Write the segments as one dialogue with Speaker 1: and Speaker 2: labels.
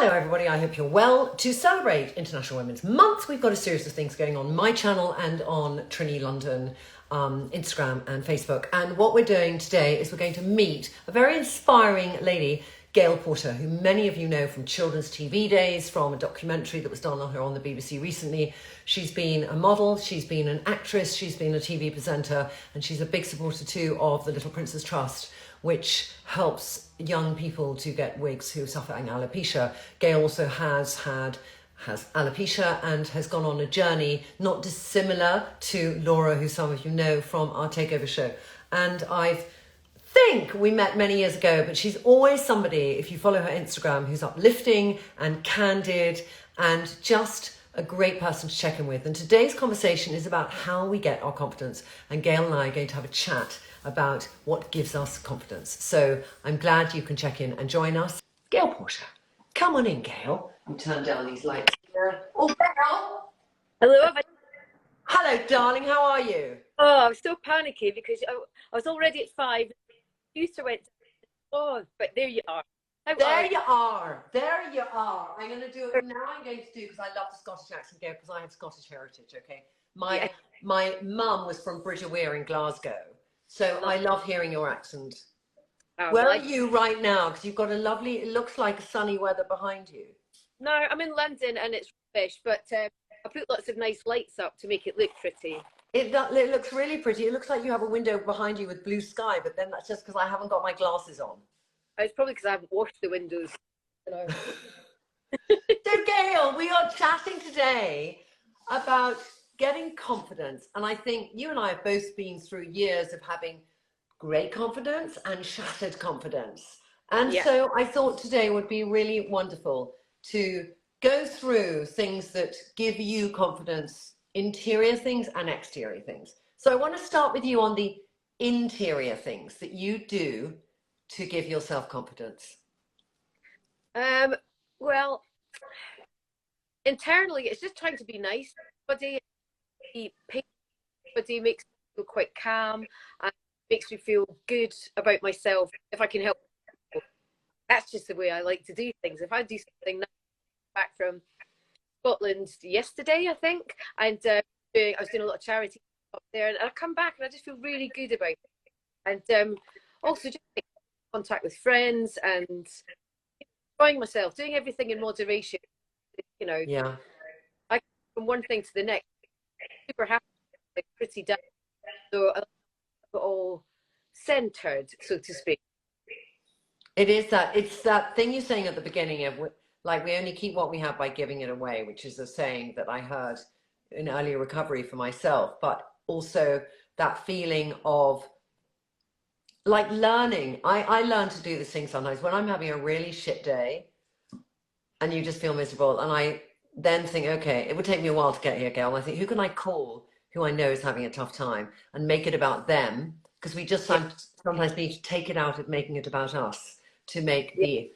Speaker 1: Hello everybody, I hope you're well. To celebrate International Women's Month, we've got a series of things going on my channel and on Trinny London, Instagram and Facebook. And what we're doing today is we're going to meet a very inspiring lady, Gail Porter, who many of you know from children's TV days, from a documentary that was done on her on the BBC recently. She's been a model, she's been an actress, she's been a TV presenter, and she's a big supporter too of the Little Princess Trust, which helps young people to get wigs who are suffering alopecia. Gail also has alopecia and has gone on a journey not dissimilar to Laura, who some of you know from our takeover show. And I think we met many years ago, but she's always somebody, if you follow her Instagram, who's uplifting and candid and just a great person to check in with. And today's conversation is about how we get our confidence. And Gail and I are going to have a chat about what gives us confidence. So I'm glad you can check in and join us. Gail Porter, come on in, Gail. You turn down these lights here. Oh, Gail.
Speaker 2: Hello.
Speaker 1: Hello, darling. How are you?
Speaker 2: Oh, I'm so panicky because I was already at 5. You went. Oh, but there you are.
Speaker 1: There you are. I'm going to do it now. I'm going to do, because I love the Scottish accent, Gail, because I have Scottish heritage. Okay, my mum was from Bridgerweir in Glasgow. So I love hearing your accent. Where are you right now? Because you've got a lovely, it looks like sunny weather behind you.
Speaker 2: No, I'm in London and it's rubbish, but I put lots of nice lights up to make it look pretty.
Speaker 1: It looks really pretty. It looks like you have a window behind you with blue sky, but then that's just because I haven't got my glasses on.
Speaker 2: It's probably because I haven't washed the windows. You know.
Speaker 1: So Gail, we are chatting today about getting confidence, and I think you and I have both been through years of having great confidence and shattered confidence, and so I thought today would be really wonderful to go through things that give you confidence, interior things and exterior things. So I want to start with you on the interior things that you do to give yourself confidence.
Speaker 2: Well, internally it's just trying to be nice. Everybody makes me feel quite calm and makes me feel good about myself if I can help people. That's just the way I like to do things. If I do something nice, back from Scotland yesterday, I think, and I was doing a lot of charity up there, and I come back and I just feel really good about it. And also just making contact with friends and enjoying myself, doing everything in moderation. You know, I go from one thing to the next, super happy, like pretty down, so I all centered, so to speak.
Speaker 1: It's that thing you're saying at the beginning of, like, we only keep what we have by giving it away, which is a saying that I heard in early recovery for myself, but also that feeling of like learning. I learn to do this thing sometimes when I'm having a really shit day and you just feel miserable, and I then think, okay, it would take me a while to get here, Gail, and I think, who can I call who I know is having a tough time, and make it about them, because we just sometimes need to take it out of making it about us to make the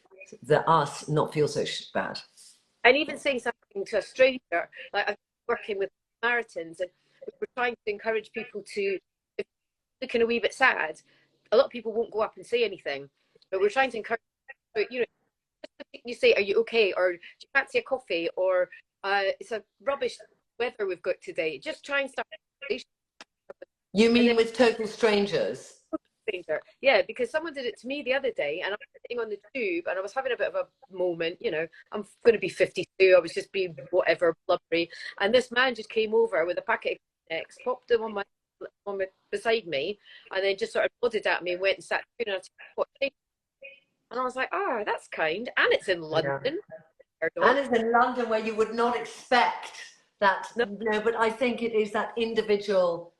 Speaker 1: us not feel so bad.
Speaker 2: And even saying something to a stranger, like I'm working with Samaritans, and we're trying to encourage people to, if they're looking a wee bit sad, a lot of people won't go up and say anything, but we're trying to encourage, you know, you say, are you okay? Or do you fancy a coffee? Or it's a rubbish weather we've got today. Just try and start a conversation.
Speaker 1: You mean with total strangers?
Speaker 2: Yeah, because someone did it to me the other day, and I was sitting on the tube and I was having a bit of a moment, you know, I'm going to be 52, I was just being whatever, blubbery, and this man just came over with a packet of Kleenex, popped them on my beside me, and then just sort of nodded at me and went and sat down, and I was like, oh, that's kind. And it's in London.
Speaker 1: And it's in London, where you would not expect that. No, but I think it is that individual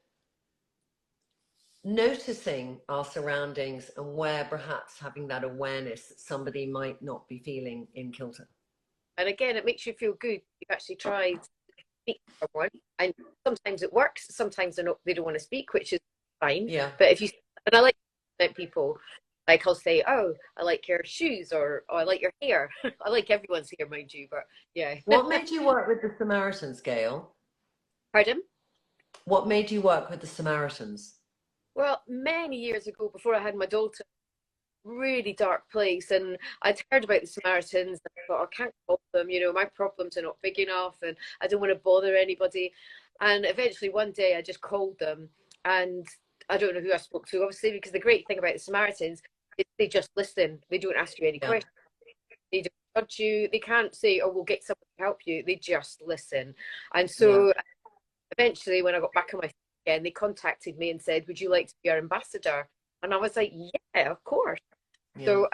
Speaker 1: noticing our surroundings and where perhaps having that awareness that somebody might not be feeling in kilter.
Speaker 2: And again, it makes you feel good. You've actually tried to speak to someone, and sometimes it works, sometimes they don't want to speak, which is fine.
Speaker 1: Yeah.
Speaker 2: But if you, and I like people, like I'll say, oh, I like your shoes, or oh, I like your hair. I like everyone's hair, mind you, but yeah.
Speaker 1: What made you work with the Samaritans, Gail?
Speaker 2: Pardon?
Speaker 1: What made you work with the Samaritans?
Speaker 2: Well, many years ago, before I had my daughter, really dark place. And I'd heard about the Samaritans, and I thought, I can't call them, you know, my problems are not big enough and I don't want to bother anybody. And eventually one day I just called them, and I don't know who I spoke to, obviously, because the great thing about the Samaritans is they just listen. They don't ask you any
Speaker 1: Yeah.
Speaker 2: questions. They don't judge you. They can't say, oh, we'll get someone to help you. They just listen. And
Speaker 1: Yeah.
Speaker 2: so eventually, when I got back on my feet again, they contacted me and said, would you like to be our ambassador? And I was like, yeah, of course.
Speaker 1: Yeah.
Speaker 2: So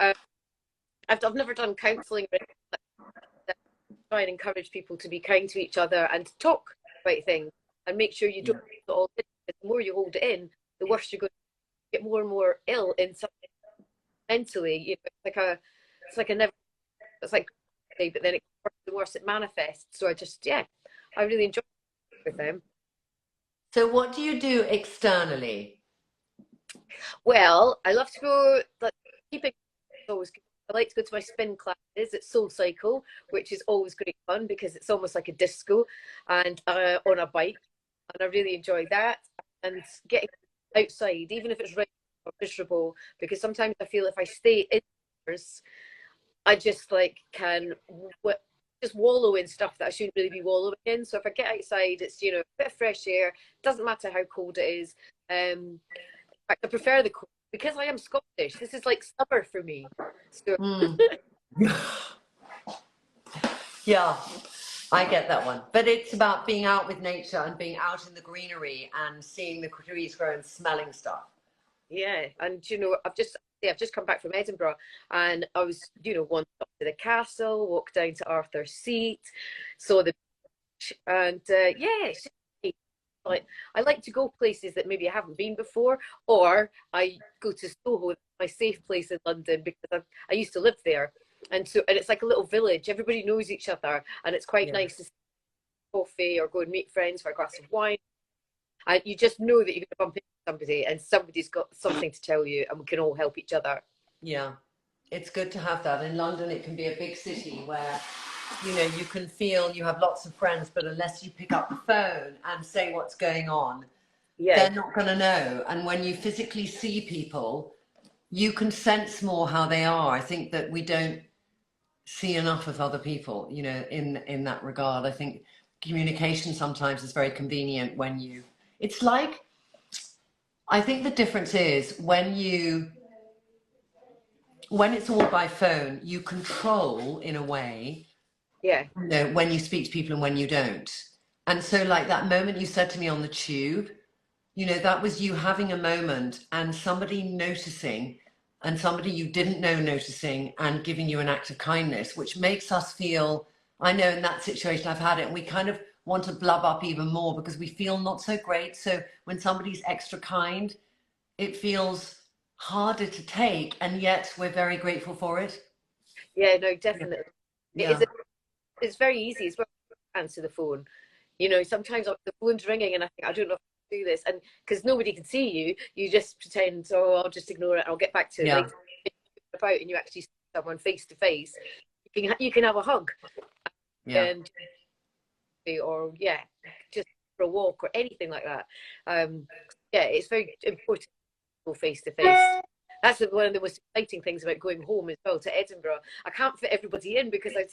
Speaker 2: I've never done counselling, but I try and encourage people to be kind to each other and to talk about things and make sure you don't hold it all in. The more you hold it in, the worse you're going to get, more and more ill in some mentally. You know, it's like a never, it's like, but then the worse it manifests. So I really enjoy it with them.
Speaker 1: So what do you do externally?
Speaker 2: Well, I love to go, like, keeping always good. I like to go to my spin classes at Soul Cycle, which is always great fun because it's almost like a disco and on a bike. And I really enjoy that. And getting outside, even if it's rainy or miserable, because sometimes I feel if I stay indoors, I just like can just wallow in stuff that I shouldn't really be wallowing in. So if I get outside, it's, you know, a bit of fresh air. Doesn't matter how cold it is. In fact, I prefer the cold because I am Scottish. This is like summer for me. So
Speaker 1: Yeah, I get that one. But it's about being out with nature and being out in the greenery and seeing the trees grow and smelling stuff.
Speaker 2: yeah, and you know, I've just come back from Edinburgh, and I was, you know, wandered up to the castle, walked down to Arthur's Seat, saw the beach, and yeah, it's just like I like to go places that maybe I haven't been before, or I go to Soho, my safe place in London, because I used to live there, and it's like a little village. Everybody knows each other, and it's quite
Speaker 1: Yeah.
Speaker 2: nice to see coffee or go and meet friends for a glass of wine. And you just know that you're going to bump into somebody, and somebody's got something to tell you, and we can all help each other.
Speaker 1: Yeah, it's good to have that. In London, it can be a big city where, you know, you can feel you have lots of friends, but unless you pick up the phone and say what's going on,
Speaker 2: Yeah,
Speaker 1: they're not going to know. And when you physically see people, you can sense more how they are. I think that we don't see enough of other people, you know, in that regard. I think communication sometimes is very convenient when you, it's like, I think the difference is when it's all by phone, you control in a way,
Speaker 2: yeah,
Speaker 1: you know, when you speak to people and when you don't. And so like that moment you said to me on the tube, you know, that was you having a moment and somebody noticing, and somebody you didn't know noticing and giving you an act of kindness, which makes us feel, I know in that situation I've had it, and we kind of want to blub up even more because we feel not so great. So when somebody's extra kind, it feels harder to take, and yet we're very grateful for it.
Speaker 2: yeah. No,
Speaker 1: Yeah.
Speaker 2: definitely. It
Speaker 1: Yeah.
Speaker 2: is. It's very easy as well to answer the phone. You know, sometimes the phone's ringing, and I think I don't know if I can do this, and because nobody can see you, you just pretend, oh, I'll just ignore it. I'll get back to it
Speaker 1: Yeah.
Speaker 2: later. About and you actually see someone face to face, you can have a hug
Speaker 1: Yeah.
Speaker 2: and or yeah, just for a walk or anything like that. Yeah, it's very important to go face to face. That's one of the most exciting things about going home as well to Edinburgh. I can't fit everybody in because I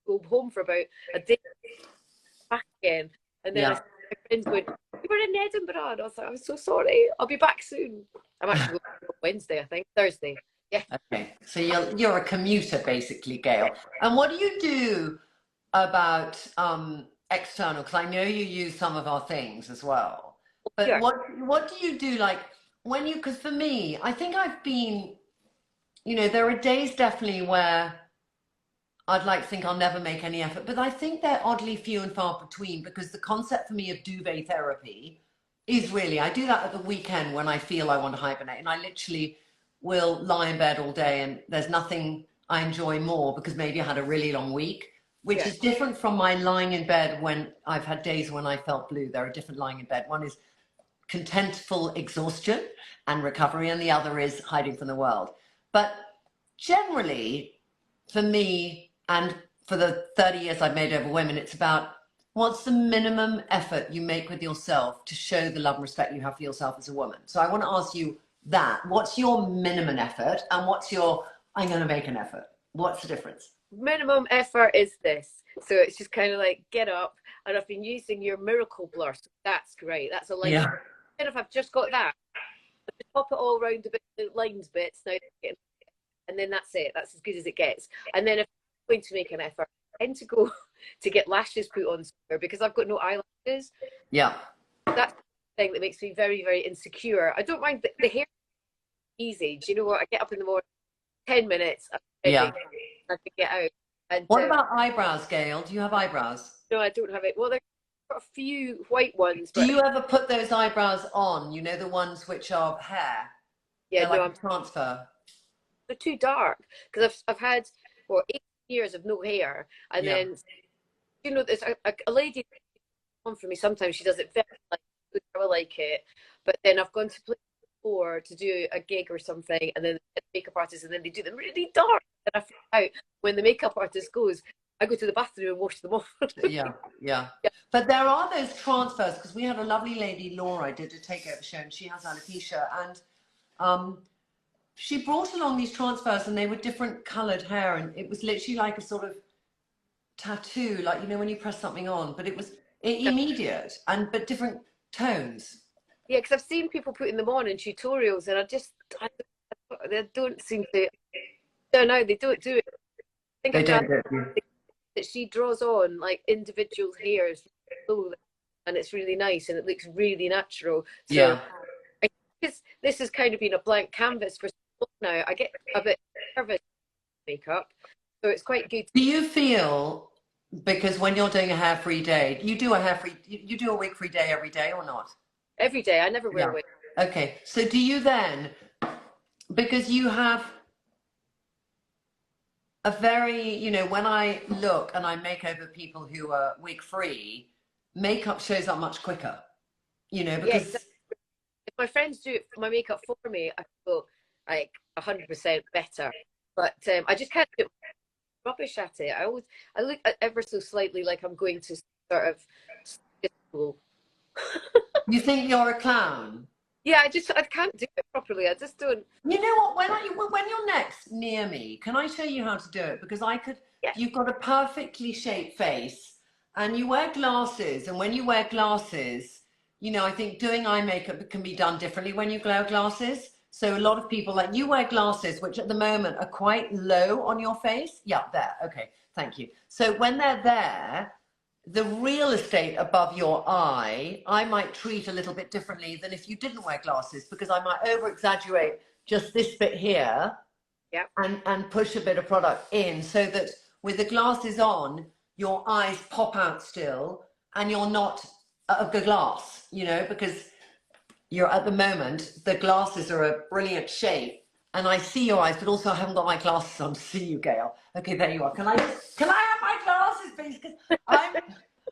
Speaker 2: go home for about a day back again, and then I
Speaker 1: Yeah.
Speaker 2: see my friends going, "You were in Edinburgh," and I was like, "I'm so sorry. I'll be back soon." I'm actually going on Wednesday, I think Thursday. Yeah.
Speaker 1: Okay. So you're a commuter basically, Gail. And what do you do about external? Because I know you use some of our things as well. But
Speaker 2: Yeah.
Speaker 1: what do you do like when you? Because for me, I think I've been. You know, there are days definitely where I'd like to think I'll never make any effort, but I think they're oddly few and far between because the concept for me of duvet therapy is really, I do that at the weekend when I feel I want to hibernate, and I literally will lie in bed all day, and there's nothing I enjoy more because maybe I had a really long week, which
Speaker 2: Yeah.
Speaker 1: is different from my lying in bed when I've had days when I felt blue. There are different lying in bed. One is contentful exhaustion and recovery, and the other is hiding from the world. But generally, for me, and for the 30 years I've made over women, it's about what's the minimum effort you make with yourself to show the love and respect you have for yourself as a woman. So I want to ask you, that, what's your minimum effort and what's your, I'm going to make an effort? What's the difference?
Speaker 2: Minimum effort is this. So it's just kind of like get up, and I've been using your miracle blur. So that's great. That's a life.
Speaker 1: Yeah.
Speaker 2: And if I've just got that, just pop it all around the lines bits now, and then that's it. That's as good as it gets. And then if I'm going to make an effort, I tend to go to get lashes put on somewhere because I've got no eyelashes.
Speaker 1: Yeah.
Speaker 2: That's the thing that makes me very, very insecure. I don't mind the hair easy. Do you know what? I get up in the morning, 10 minutes,
Speaker 1: Yeah.
Speaker 2: I can get out. And
Speaker 1: What about eyebrows, Gail? Do you have eyebrows?
Speaker 2: no, I don't have it. Well, there's got a few white ones,
Speaker 1: Do
Speaker 2: but
Speaker 1: you ever put those eyebrows on? You know, the ones which are hair?
Speaker 2: yeah,
Speaker 1: They're
Speaker 2: no,
Speaker 1: like a transfer.
Speaker 2: they're too dark because I've had 8 years of no hair, and
Speaker 1: Yeah.
Speaker 2: then you know there's a lady on for me. Sometimes she does it very like I like it, but then I've gone to play before to do a gig or something, and then the makeup artist, and then they do them really dark, and I freak out when the makeup artist goes. I go to the bathroom and wash them off.
Speaker 1: Yeah, yeah. But there are those transfers because we had a lovely lady, Laura, did a takeover show, and she has alopecia, and she brought along these transfers, and they were different coloured hair, and it was literally like a sort of tattoo, like you know when you press something on, but it was immediate and but different tones.
Speaker 2: Yeah, because I've seen people putting them on in tutorials, and they don't seem to. I don't know. They don't do it. I think
Speaker 1: They
Speaker 2: I've done
Speaker 1: don't do it.
Speaker 2: that. She draws on like individual hairs, and it's really nice, and it looks really natural. So
Speaker 1: Yeah.
Speaker 2: I guess this has kind of been a blank canvas for now. I get a bit nervous makeup, so it's quite good.
Speaker 1: Do you feel, because when you're doing a hair-free day, you do a hair-free, you do a wig-free day every day or not?
Speaker 2: Every day, I never wear
Speaker 1: Yeah.
Speaker 2: a wig.
Speaker 1: Okay. So do you then, because you have a very, you know, when I look and I make over people who are wig-free, makeup shows up much quicker, you know,
Speaker 2: Yeah,
Speaker 1: because
Speaker 2: exactly. If my friends do my makeup for me, I feel like 100% better. But I just can't do rubbish at it. I look ever so slightly like I'm going to sort of school.
Speaker 1: you think you're a clown.
Speaker 2: Yeah, I can't do it properly. I just don't.
Speaker 1: You know what? When you're next near me, can I show you how to do it? Because I could.
Speaker 2: Yeah,
Speaker 1: You've got a perfectly shaped face, and you wear glasses. And when you wear glasses, you know, I think doing eye makeup can be done differently when you wear glasses. So a lot of people, like you wear glasses, which at the moment are quite low on your face. Yeah, there. Okay, thank you. So when they're there, the real estate above your eye, I might treat a little bit differently than if you didn't wear glasses, because I might over exaggerate just this bit here
Speaker 2: yeah,
Speaker 1: and push a bit of product in so that with the glasses on, your eyes pop out still and you're not a glass, you know, because you're at the moment, the glasses are a brilliant shape. And I see your eyes, but also I haven't got my glasses on to see you, Gail. Okay, there you are. Can I have my glasses, please? Because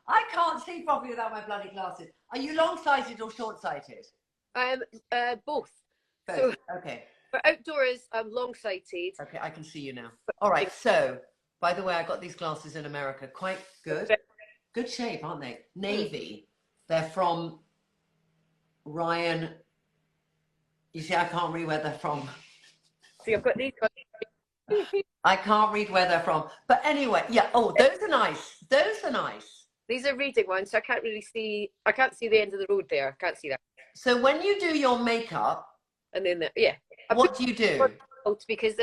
Speaker 1: I can't see properly without my bloody glasses. Are you long-sighted or short-sighted?
Speaker 2: both.
Speaker 1: Both.
Speaker 2: So
Speaker 1: Okay.
Speaker 2: for outdoors, I'm long-sighted.
Speaker 1: Okay, I can see you now. All right. So, by the way, I got these glasses in America. Quite good. Good shape, aren't they? Navy. They're from Ryan. You see, I can't read where they're from.
Speaker 2: See, I've got these.
Speaker 1: I can't read where they're from. But anyway, yeah. Oh, those are nice. Those are nice.
Speaker 2: These are reading ones, so I can't really see. I can't see the end of the road there. I can't see that.
Speaker 1: So when you do your makeup,
Speaker 2: And then yeah,
Speaker 1: what do you do?
Speaker 2: because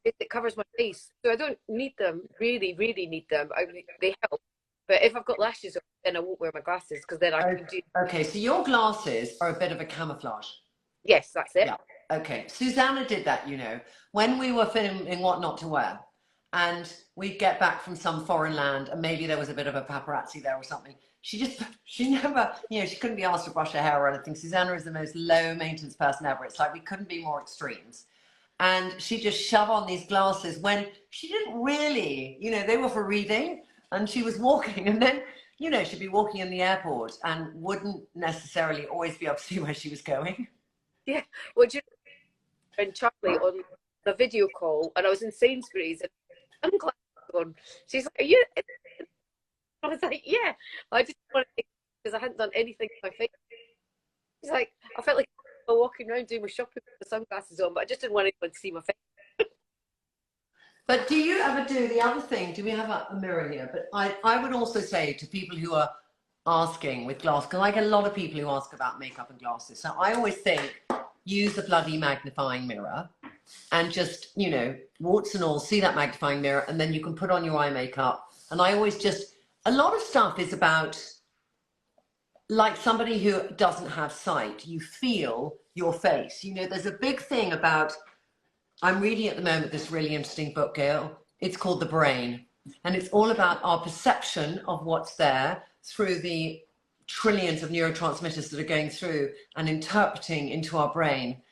Speaker 2: it covers my face, so I don't need them. Really need them. They help. But if I've got lashes on, then I won't wear my glasses because then I can do.
Speaker 1: Okay, so your glasses are a bit of a camouflage.
Speaker 2: Yes, that's it.
Speaker 1: Yeah. Okay. Susanna did that, you know, when we were filming What Not to Wear, and we'd get back from some foreign land, and maybe there was a bit of a paparazzi there or something. She never, you know, she couldn't be asked to brush her hair or anything. Susanna is the most low maintenance person ever. It's like we couldn't be more extremes. And she just shove on these glasses when she didn't really, you know, they were for reading, and she was walking, and then, you know, she'd be walking in the airport and wouldn't necessarily always be able to see where she was going.
Speaker 2: Yeah. Well, do you know, and Charlie on a video call, and I was in Sainsbury's and sunglasses on. She's like, "Are you?" I was like, "Yeah." I just wanted to, because I hadn't done anything to my face. She's like, I felt like walking around doing my shopping with the sunglasses on, but I just didn't want anyone to see my face.
Speaker 1: But do you ever do the other thing? Do we have a mirror here? But I would also say to people who are asking with glass, because I get a lot of people who ask about makeup and glasses. So I always think, use a bloody magnifying mirror and just, you know, warts and all, see that magnifying mirror, and then you can put on your eye makeup. And I always just, a lot of stuff is about, like somebody who doesn't have sight, you feel your face. You know, there's a big thing about, I'm reading at the moment this really interesting book, Gail. It's called The Brain. And it's all about our perception of what's there through the trillions of neurotransmitters that are going through and interpreting into our brain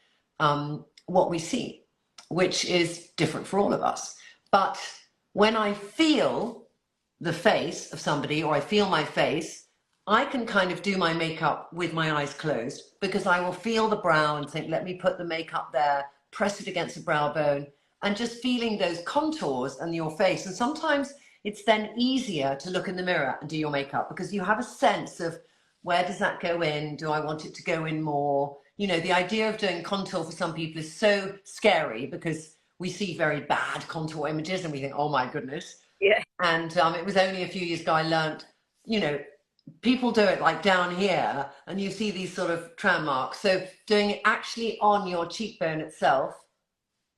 Speaker 1: what we see, which is different for all of us. But when I feel the face of somebody, or I feel my face, I can kind of do my makeup with my eyes closed, because I will feel the brow and think, let me put the makeup there, press it against the brow bone, and just feeling those contours and your face. And sometimes it's then easier to look in the mirror and do your makeup, because you have a sense of, where does that go in? Do I want it to go in more? You know, the idea of doing contour for some people is so scary, because we see very bad contour images and we think, oh my goodness.
Speaker 2: Yeah.
Speaker 1: And it was only a few years ago I learned, you know, people do it like down here and you see these sort of tram marks. So doing it actually on your cheekbone itself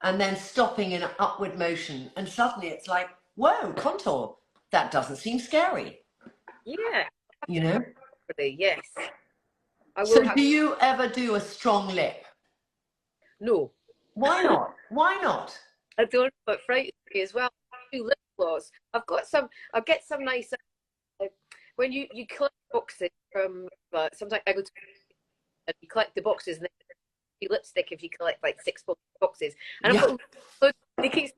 Speaker 1: and then stopping in an upward motion, and suddenly it's like, whoa, contour, that doesn't seem scary.
Speaker 2: Yeah.
Speaker 1: You know?
Speaker 2: Yes.
Speaker 1: So do you ever do a strong lip?
Speaker 2: No.
Speaker 1: Why not? Why not?
Speaker 2: I don't, but frightens me as well. I do lip gloss. I'll get some nice, when you collect boxes from, sometimes I go to, and you collect the boxes and then you lipstick if you collect like 6 boxes. And
Speaker 1: Yeah.
Speaker 2: I've got, they keep,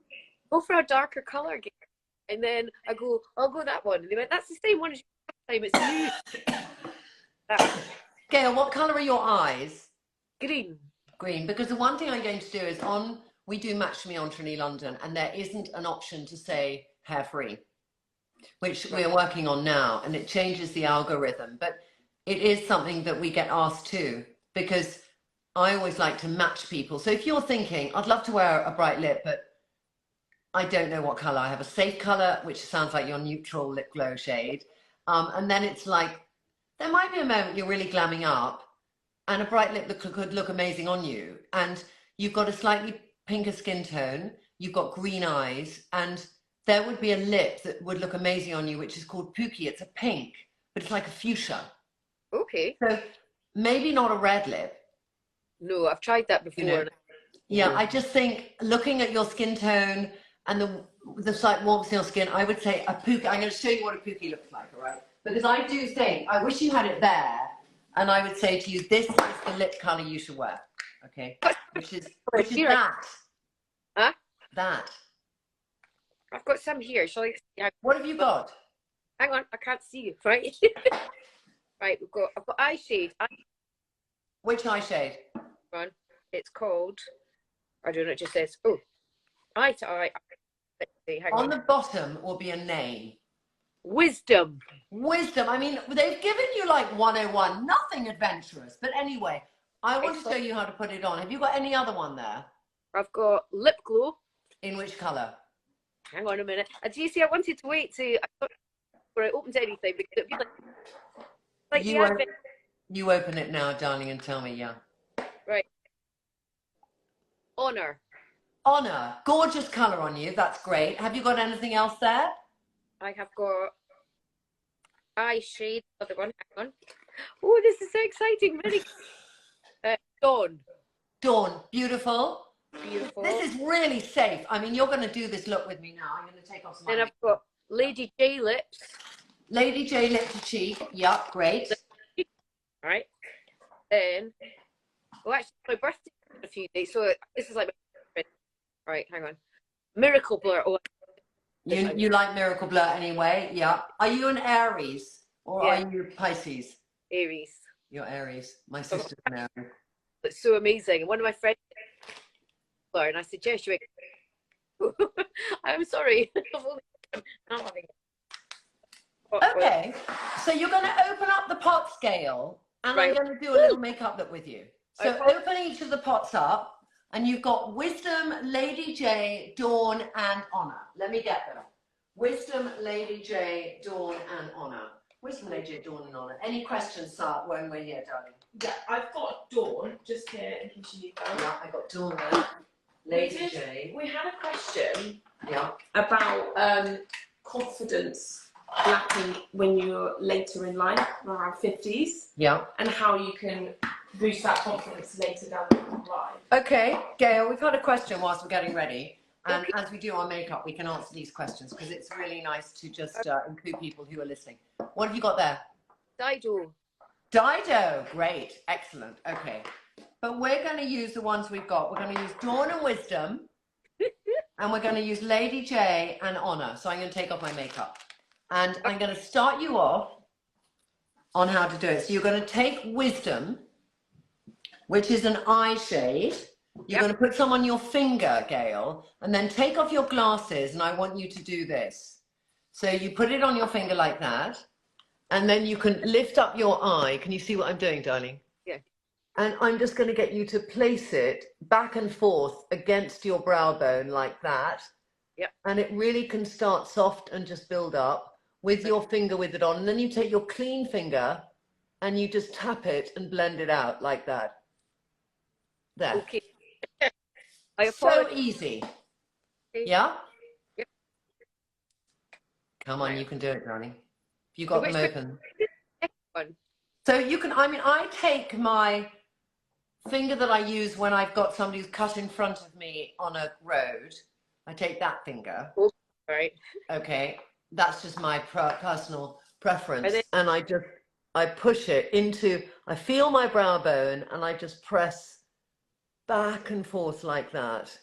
Speaker 2: go for a darker colour again. And then I go, I'll go that one. And they went, that's the same one as your time, it's new.
Speaker 1: Gail, what colour are your eyes?
Speaker 2: Green.
Speaker 1: Green, because the one thing I'm going to do is we do Match Me on Trinny London, and there isn't an option to say hair free, which we're working on now, and it changes the algorithm. But it is something that we get asked to, because I always like to match people. So if you're thinking, I'd love to wear a bright lip, but I don't know what colour. I have a safe colour, which sounds like your neutral lip glow shade. And then it's like, there might be a moment you're really glamming up and a bright lip that could look amazing on you. And you've got a slightly pinker skin tone, you've got green eyes, and there would be a lip that would look amazing on you, which is called Pookie. It's a pink, but it's like a fuchsia.
Speaker 2: Okay.
Speaker 1: So maybe not a red lip.
Speaker 2: No, I've tried that before.
Speaker 1: You know, yeah, I just think looking at your skin tone and the slight warmth in your skin, I would say a Pookie. I'm going to show you what a Pookie looks like, all right? Because I do think, I wish you had it there, and I would say to you, this is the lip colour you should wear, okay? Which is that.
Speaker 2: Huh?
Speaker 1: That.
Speaker 2: I've got some here. Shall I? Yeah.
Speaker 1: What have you got?
Speaker 2: Hang on, I can't see you. Right. Right. I've got eye shade.
Speaker 1: Which eye shade?
Speaker 2: One. It's called. I don't know. It just says. Oh, eye to eye. Hang
Speaker 1: on the bottom will be a name.
Speaker 2: Wisdom.
Speaker 1: Wisdom. I mean, they've given you like 101. Nothing adventurous. But anyway, I want to show you how to put it on. Have you got any other one there?
Speaker 2: I've got lip glow.
Speaker 1: In which colour?
Speaker 2: Hang on a minute. Do you see? I wanted to wait before I opened anything, because it'd be like
Speaker 1: you open it now, darling, and tell me, yeah.
Speaker 2: Right. Honor.
Speaker 1: Honor. Gorgeous colour on you. That's great. Have you got anything else there?
Speaker 2: I have got eye shade. Other one. Hang on. Oh, this is so exciting. Really. Dawn.
Speaker 1: Dawn. Beautiful.
Speaker 2: Beautiful.
Speaker 1: This is really safe. I mean, you're going to do this look with me now. I'm going to take off some.
Speaker 2: Then I've got Lady J lips.
Speaker 1: Lady J lip to cheek. Yep, great.
Speaker 2: All right. Then, well, actually, my birthday in a few days, so this is like my. All right, hang on. Miracle Blur. Oh,
Speaker 1: you like Miracle Blur anyway? Yeah. Are you an Aries or are you Pisces?
Speaker 2: Aries.
Speaker 1: You're Aries. My sister's an Aries.
Speaker 2: It's so amazing. And one of my friends, and I suggest you. I'm sorry.
Speaker 1: Okay, so you're going to open up the pot scale, and I'm going to do a little makeup look with you. So open each of the pots up, and you've got Wisdom, Lady J, Dawn, and Honor. Let me get them. Wisdom, Lady J, Dawn, and Honor. Wisdom, Lady J, Dawn, and Honor. Any questions, Sarah, when we're here, darling?
Speaker 3: Yeah, I've got Dawn just here in case you need that.
Speaker 1: Yeah, I got Dawn there. Lady J.
Speaker 3: We had a question
Speaker 1: Yeah.
Speaker 3: about confidence lacking when you're later in life, around 50s,
Speaker 1: Yeah.
Speaker 3: and how you can boost that confidence later down the line.
Speaker 1: Okay, Gail, we've had a question whilst we're getting ready. And as we do our makeup, we can answer these questions because it's really nice to just include people who are listening. What have you got there?
Speaker 2: Dido.
Speaker 1: Dido, great, excellent, okay. But we're going to use the ones we've got. We're going to use Dawn and Wisdom, and we're going to use Lady J and Honor. So I'm going to take off my makeup. And I'm going to start you off on how to do it. So you're going to take Wisdom, which is an eye shade. You're going to put some on your finger, Gail, and then take off your glasses, and I want you to do this. So you put it on your finger like that, and then you can lift up your eye. Can you see what I'm doing, darling?
Speaker 2: Yeah.
Speaker 1: And I'm just going to get you to place it back and forth against your brow bone like that.
Speaker 2: Yeah.
Speaker 1: And it really can start soft and just build up with your finger with it on. And then you take your clean finger and you just tap it and blend it out like that. There.
Speaker 2: Okay.
Speaker 1: So easy.
Speaker 2: Okay.
Speaker 1: Yeah?
Speaker 2: Yep.
Speaker 1: Come on, you can do it, darling. You got them open.
Speaker 2: One.
Speaker 1: So you can, I mean, I take my finger that I use when I've got somebody who's cut in front of me on a road. I take that finger.
Speaker 2: All right.
Speaker 1: Okay. That's just my personal preference. And I push it into, I feel my brow bone and I just press back and forth like that,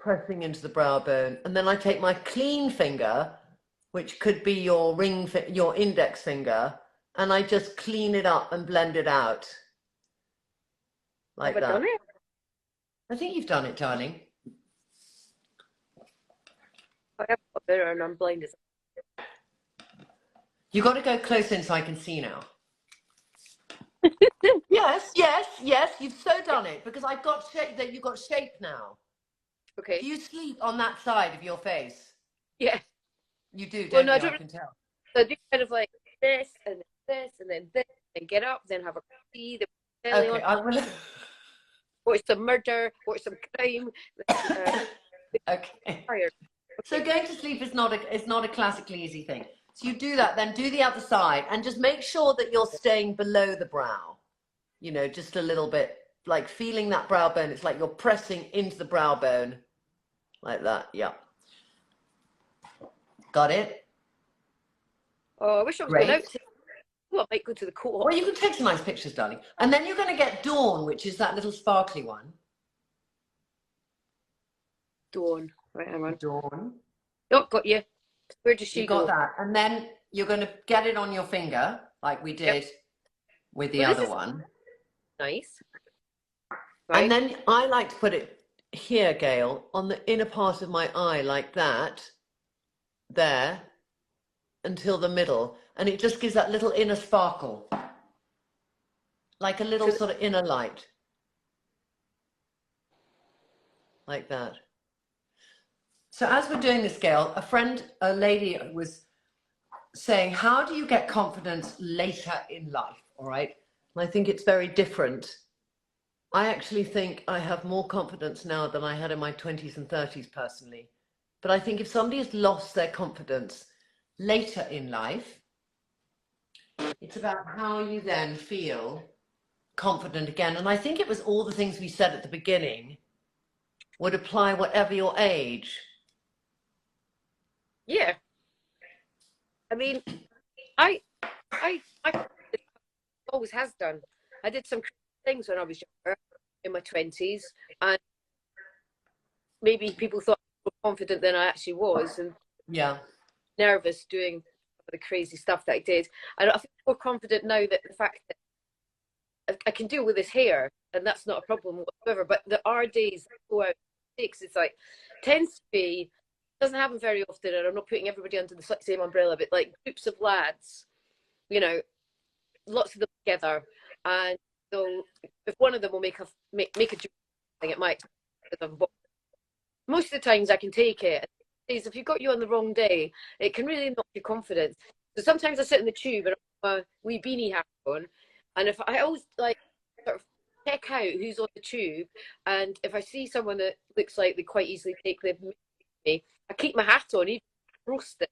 Speaker 1: pressing into the brow bone. And then I take my clean finger, which could be your your index finger, and I just clean it up and blend it out like
Speaker 2: Have I
Speaker 1: that.
Speaker 2: done it?
Speaker 1: I think you've done it, darling.
Speaker 2: I have got better and I'm blind as.
Speaker 1: You got to go close in so I can see now. Yes, yes, yes. You've so done it because I've got shape. That you've got shape now.
Speaker 2: Okay.
Speaker 1: Do you sleep on that side of your face?
Speaker 2: Yeah.
Speaker 1: You do,
Speaker 2: Well,
Speaker 1: don't
Speaker 2: no,
Speaker 1: you?
Speaker 2: I don't.
Speaker 1: I can tell.
Speaker 2: So I do kind of like this and this and then this and get up, then have a coffee, then
Speaker 1: Okay, I will.
Speaker 2: watch some murder, watch some crime.
Speaker 1: Okay.
Speaker 2: Tired.
Speaker 1: So going to sleep is not a classically easy thing. So you do that, then do the other side, and just make sure that you're staying below the brow. You know, just a little bit, like feeling that brow bone. It's like you're pressing into the brow bone, like that. Yeah. Got it?
Speaker 2: Oh, I wish I was going out to. Well, I might go to the co-op.
Speaker 1: Well, you can take some nice pictures, darling. And then you're going to get Dawn, which is that little sparkly one.
Speaker 2: Dawn. Right, hang on.
Speaker 1: Dawn.
Speaker 2: Oh, got you. Where does she
Speaker 1: You got
Speaker 2: go?
Speaker 1: that. And then you're going to get it on your finger, like we did with the other one.
Speaker 2: Nice. Right.
Speaker 1: And then I like to put it here, Gail, on the inner part of my eye, like that, there, until the middle. And it just gives that little inner sparkle, like a little sort of inner light, like that. So as we're doing this, Gail, a lady was saying, how do you get confidence later in life? All right. And I think it's very different. I actually think I have more confidence now than I had in my 20s and 30s personally. But I think if somebody has lost their confidence later in life, it's about how you then feel confident again. And I think it was all the things we said at the beginning would apply whatever your age.
Speaker 2: Yeah. I mean, I always has done. I did some things when I was younger, in my 20s, and maybe people thought I was more confident than I actually was, and nervous doing the crazy stuff that I did. And I feel more confident now that the fact that I can deal with this hair, and that's not a problem whatsoever. But there are days I go out, it's like tends to be. Doesn't happen very often, and I'm not putting everybody under the same umbrella, but like groups of lads, you know, lots of them together, and So if one of them will make a joke, it might. Most of the times I can take it. If you've got you on the wrong day, it can really knock your confidence. So sometimes I sit in the tube and I have a wee beanie hat on, and if I always like sort of check out who's on the tube, and if I see someone that looks like they quite easily take the me, I keep my hat on, even roasted.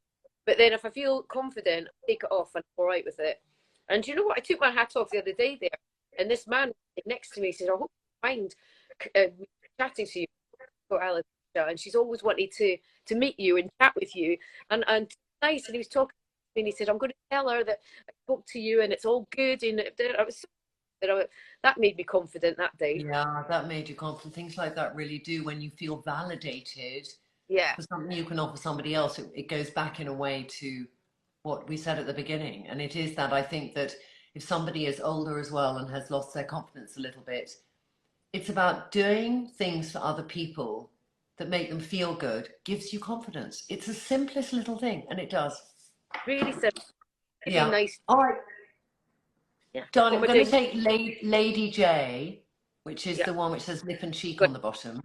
Speaker 2: But then if I feel confident, I take it off and I'm all right with it. And you know what? I took my hat off the other day there, and this man next to me said, "I hope you mind chatting to you." And she's always wanted to meet you and chat with you, and nice. And he was talking to me, and he said, "I'm going to tell her that I spoke to you, and it's all good." And I was that made me confident that day.
Speaker 1: Yeah, that made you confident. Things like that really do. When you feel validated,
Speaker 2: yeah,
Speaker 1: for something you can offer somebody else, it goes back in a way to what we said at the beginning, and it is that I think that if somebody is older as well and has lost their confidence a little bit, it's about doing things for other people that make them feel good, gives you confidence. It's the simplest little thing, and it does.
Speaker 2: really simple.
Speaker 1: Yeah.
Speaker 2: Nice.
Speaker 1: All right.
Speaker 2: Yeah.
Speaker 1: Darling, we're going to take Lady J, which is the one which says lip and cheek on the bottom.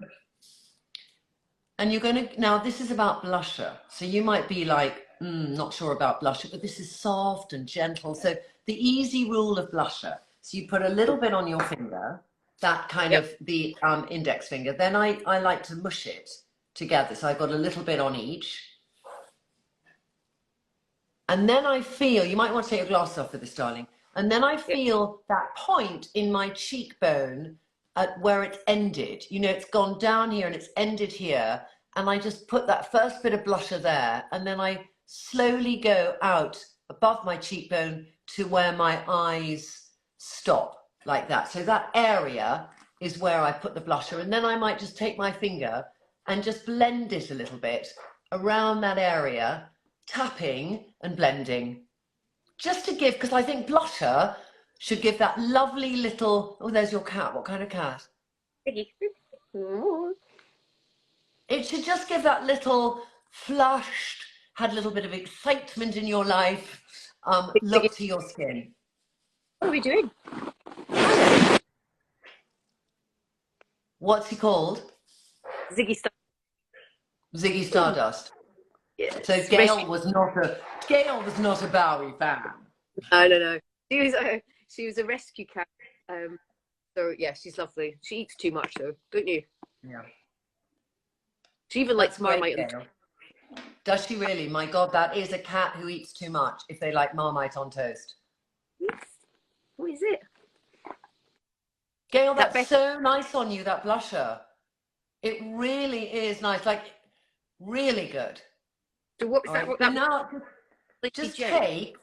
Speaker 1: And you're going to, now this is about blusher. So you might be like, not sure about blusher, but this is soft and gentle. So the easy rule of blusher. So you put a little bit on your finger, that kind of the index finger. Then I like to mush it together. So I've got a little bit on each. And then I feel, you might want to take your glasses off for this, darling. And then I feel that point in my cheekbone at where it's ended. You know, it's gone down here and it's ended here. And I just put that first bit of blusher there. And then I slowly go out above my cheekbone to where my eyes stop, like that. So that area is where I put the blusher. And then I might just take my finger and just blend it a little bit around that area, tapping and blending. Just to give, because I think blusher should give that lovely little, oh, there's your cat. What kind of cat?
Speaker 2: Piggy.
Speaker 1: It should just give that little flushed, had a little bit of excitement in your life, look to your skin.
Speaker 2: What are we doing?
Speaker 1: What's he called?
Speaker 2: Ziggy Stardust.
Speaker 1: Ziggy Stardust.
Speaker 2: Yes.
Speaker 1: So Gail was not a Bowie fan.
Speaker 2: No. She was a rescue cat. So yeah, she's lovely. She eats too much though, don't you?
Speaker 1: Yeah.
Speaker 2: She even likes Marmite.
Speaker 1: Does she really? My God, that is a cat who eats too much if they like Marmite on toast.
Speaker 2: Yes. What is it?
Speaker 1: Gail, that's so nice on you, that blusher. It really is nice, like really good.
Speaker 2: So what was that?
Speaker 1: Right. But now, just take.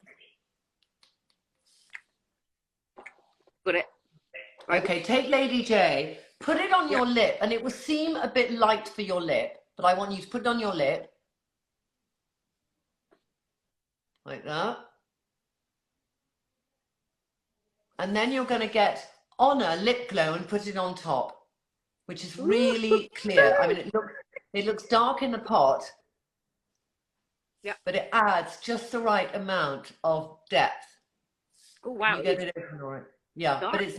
Speaker 2: Got it.
Speaker 1: Right. Okay, take Lady J, put it on your lip, and it will seem a bit light for your lip, but I want you to put it on your lip. Like that. And then you're going to get Honor Lip Glow and put it on top, which is really clear. I mean, it looks dark in the pot, but it adds just the right amount of depth.
Speaker 2: Oh, wow.
Speaker 1: You get it open all right. Yeah, dark. But it's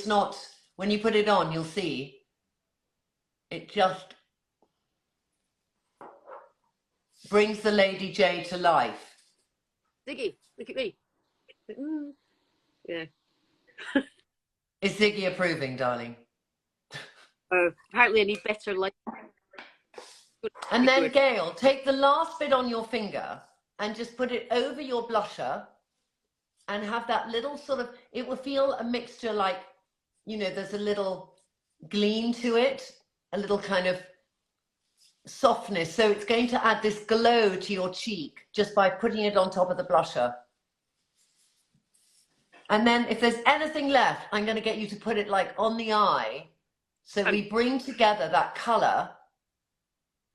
Speaker 1: not, when you put it on, you'll see, it just brings the Lady J to life.
Speaker 2: Ziggy, look at me. Yeah.
Speaker 1: Is Ziggy approving, darling?
Speaker 2: Apparently I need better light.
Speaker 1: And then Gail, take the last bit on your finger and just put it over your blusher and have that little sort of, it will feel a mixture like, you know, there's a little gleam to it, a little kind of softness. So it's going to add this glow to your cheek just by putting it on top of the blusher. And then if there's anything left, I'm going to get you to put it like on the eye. So we bring together that color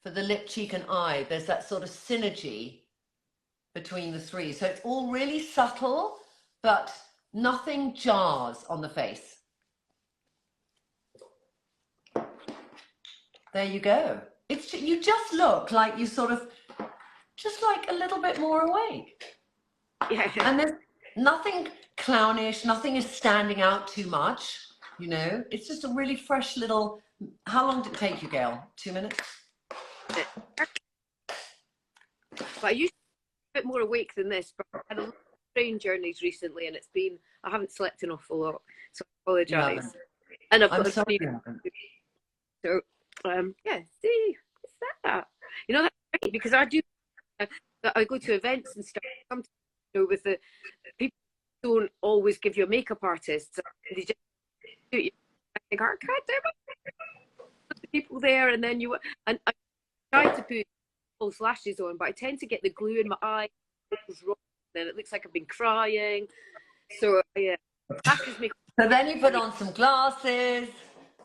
Speaker 1: for the lip, cheek and eye. There's that sort of synergy between the three. So it's all really subtle, but nothing jars on the face. There you go. You just look like you sort of, just like a little bit more awake.
Speaker 2: Yeah.
Speaker 1: And Nothing clownish, nothing is standing out too much, you know. It's just a really fresh little. How long did it take you, Gail? 2 minutes?
Speaker 2: But I used to be a bit more awake than this, but I had a lot of train journeys recently, and I haven't slept an awful lot, so I apologise. And I've got
Speaker 1: I'm sorry.
Speaker 2: so yeah, see, it's that. You know, that's great because I do. I go to events and stuff. Sometimes, you know, with the people don't always give you a makeup artist. So they just do it. I think, I can't do it. The people there, and then and I try to put false lashes on, but I tend to get the glue in my eye. Then it looks like I've been crying. So yeah, lashes make.
Speaker 1: So then you put on some glasses.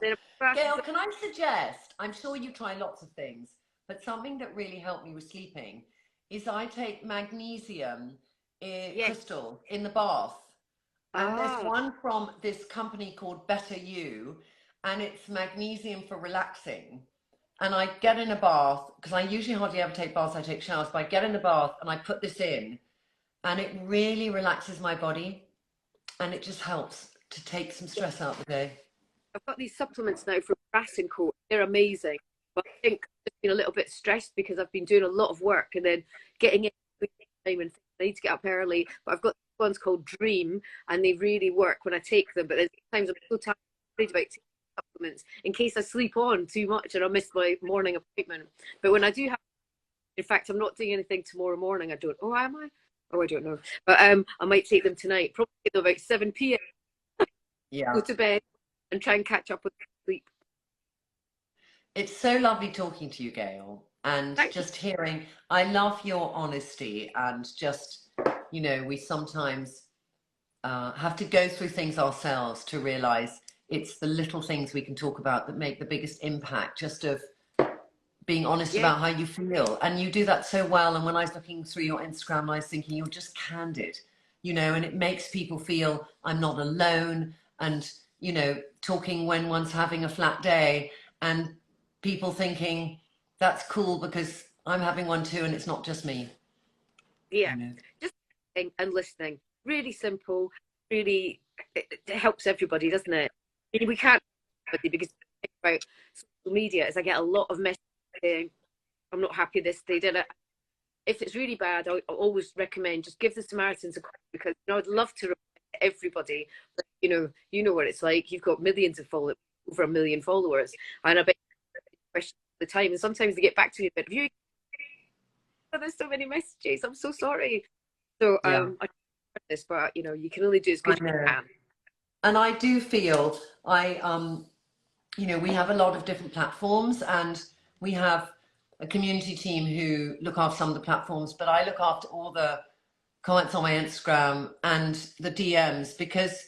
Speaker 2: Then
Speaker 1: Gail, can I suggest? I'm sure you try lots of things, but something that really helped me with sleeping is I take magnesium crystal in the bath. And there's one from this company called Better You, and it's magnesium for relaxing. And I get in a bath, because I usually hardly ever take baths, I take showers, but I get in the bath and I put this in, and it really relaxes my body, and it just helps to take some stress out of the day.
Speaker 2: I've got these supplements now from Grass & Co. They're amazing. But I think I've been a little bit stressed because I've been doing a lot of work and then getting in time and I need to get up early. But I've got ones called Dream and they really work when I take them. But then sometimes I'm so tired about taking supplements in case I sleep on too much and I miss my morning appointment. But when I do have, in fact, I'm not doing anything tomorrow morning. I don't. Oh, am I? Oh, I don't know. But I might take them tonight. Probably about 7 p.m.
Speaker 1: Yeah.
Speaker 2: Go to bed and try and catch up with sleep.
Speaker 1: It's so lovely talking to you, Gail, and just hearing. I love your honesty and just, you know, we sometimes have to go through things ourselves to realize it's the little things we can talk about that make the biggest impact, just of being honest about how you feel. And you do that so well. And when I was looking through your Instagram, I was thinking you're just candid, you know, and it makes people feel I'm not alone. And, you know, talking when one's having a flat day and people thinking that's cool because I'm having one too and it's not just me.
Speaker 2: Yeah,
Speaker 1: you know?
Speaker 2: just and listening. Really simple, really, it helps everybody, doesn't it? I mean, we can't, because about social media is I get a lot of messages saying, I'm not happy this, they did it. If it's really bad, I always recommend just give the Samaritans a call because, you know, I'd love to reply to everybody. But, you know what it's like. You've got millions of followers, over 1 million followers. And I bet questions all the time. And sometimes they get back to me, but there's so many messages. I'm so sorry. So I this, but you know, you can only do as good as you can.
Speaker 1: And I do feel you know, we have a lot of different platforms and we have a community team who look after some of the platforms, but I look after all the comments on my Instagram and the DMs because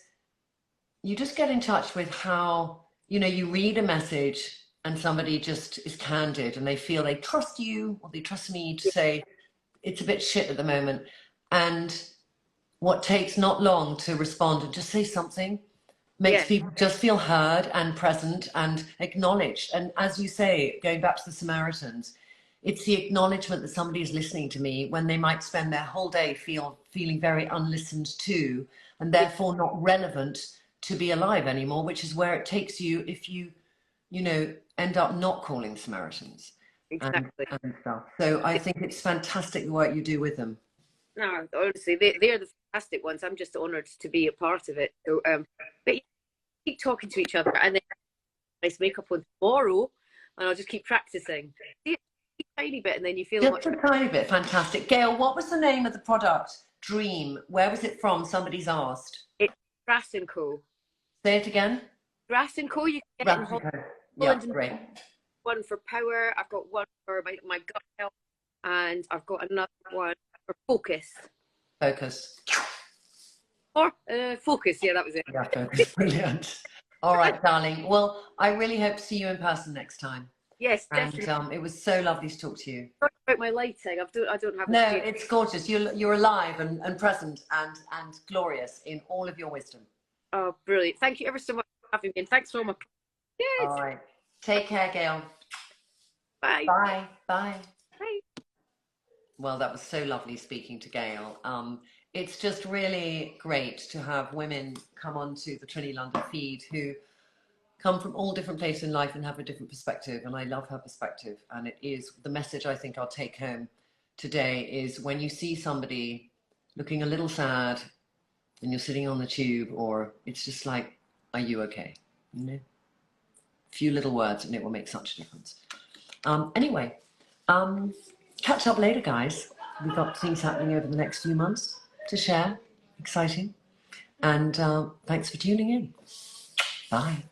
Speaker 1: you just get in touch with how, you know, you read a message and somebody just is candid and they feel they trust you or they trust me to say it's a bit shit at the moment. And what takes not long to respond and just say something makes people just feel heard and present and acknowledged. And as you say, going back to the Samaritans, it's the acknowledgement that somebody is listening to me when they might spend their whole day feeling very unlistened to and therefore not relevant to be alive anymore, which is where it takes you if you know, end up not calling Samaritans.
Speaker 2: Exactly.
Speaker 1: And stuff. So I think it's fantastic the work you do with them.
Speaker 2: No, honestly, they're the fantastic ones. I'm just honoured to be a part of it. So, but keep talking to each other, and then nice makeup on tomorrow, and I'll just keep practicing. See, a tiny bit, and then you feel
Speaker 1: just a tiny bit. Fantastic. Gail, what was the name of the product? Dream. Where was it from? Somebody's asked.
Speaker 2: It's Grass & Co.
Speaker 1: Say it again.
Speaker 2: Grass & Co. You can get it in Holland.
Speaker 1: Yeah, great.
Speaker 2: One for power. I've got one for my gut health, and I've got another one for focus.
Speaker 1: Focus.
Speaker 2: Or focus. Yeah, that was it.
Speaker 1: Yeah, focus. Brilliant. All right, darling. Well, I really hope to see you in person next time.
Speaker 2: Yes, definitely.
Speaker 1: And it was so lovely to talk to you.
Speaker 2: Sorry about my lighting. I don't have.
Speaker 1: No, it's gorgeous. You're alive and present and glorious in all of your wisdom.
Speaker 2: Oh, brilliant! Thank you ever so much for having me, and thanks for my. Yes.
Speaker 1: All right. Take care, Gail.
Speaker 2: Bye.
Speaker 1: Bye. Bye.
Speaker 2: Bye.
Speaker 1: Well, that was so lovely speaking to Gail. It's just really great to have women come onto the Trinny London feed who come from all different places in life and have a different perspective. And I love her perspective. And it is the message I think I'll take home today is when you see somebody looking a little sad and you're sitting on the tube, or it's just like, are you okay? You know, a few little words and it will make such a difference. Anyway, catch up later, guys. We've got things happening over the next few months to share. Exciting. And thanks for tuning in. Bye.